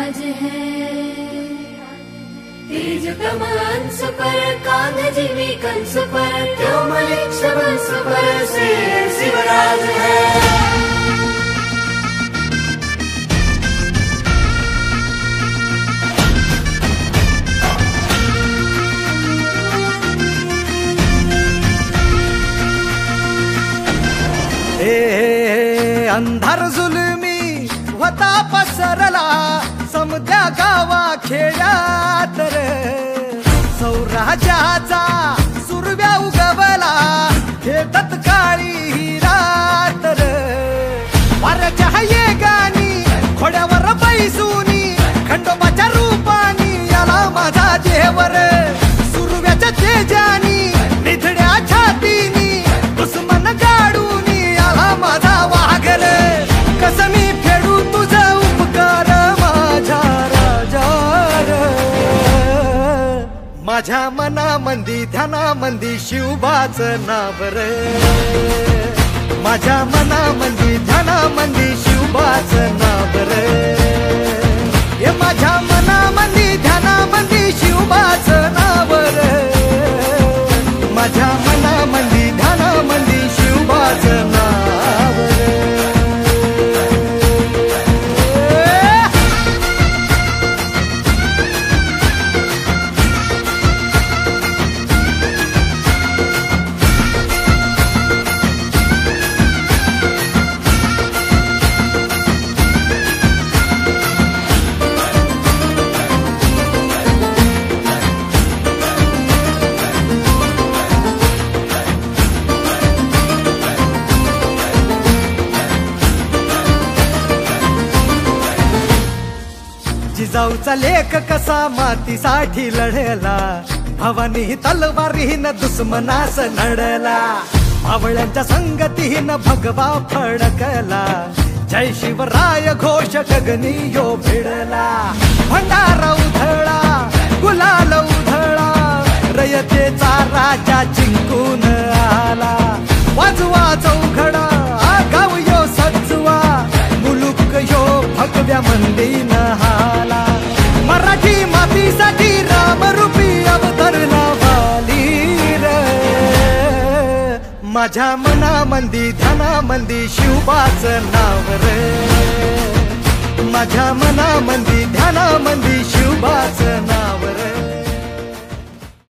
राज है। तेज कमंस पर कांध जीवी कंस पर, क्यों मलिक्ष वंश पर से शिवराज है। अंधार जुलमी होता पसरला समद्या गावा खेड्यात रे, सौराज्याचा सुरव्या उगवला हे तत्काळी ही रात रे। वाऱ्याच्या येगानी घोड्यावर बैसूनी खंडोबाच्या रूपानी याला माझा देवर, सुरव्याच्या तेजानी निधड्या छातीनी दुश्मन गाडूनी याला माझा वाघर। कसं मी फेडू तुझा उपकार माझ्या राजा रे। माझ्या मनामंदी ध्यानामंदी शिवबाचं नाव रे, माझ्या मनामंदी ध्यानामंदी शिवबाचं नाव रे। हे माझ्या मनामंदी ध्यानामंदी शिवबाचं नाव रे, माझ्या मनामंदी ध्यानामंदी शिवबाचं नाव रे। जिजाऊचा लेख कसा मातीसाठी लढला, भवानी तलवारीन दुश्मनास नडला। मावळ्यांच्या संगतीन भगवा फडकला, जय शिवराय घोष गगनी यो भिडला। भंडारा उधळा गुलाल उधळा, रयतेचा राजा जिंकून आला। वाजवा चौघडा गाव यो सजवा, मुलुक यो भगव्या मंदीन हाला। मराठी मातीसाठी रामरूपी अवतरला वाली रे। माझ्या मनामंदी ध्यानामंदी शिवबाचं नाव रे, माझ्या मनामंदी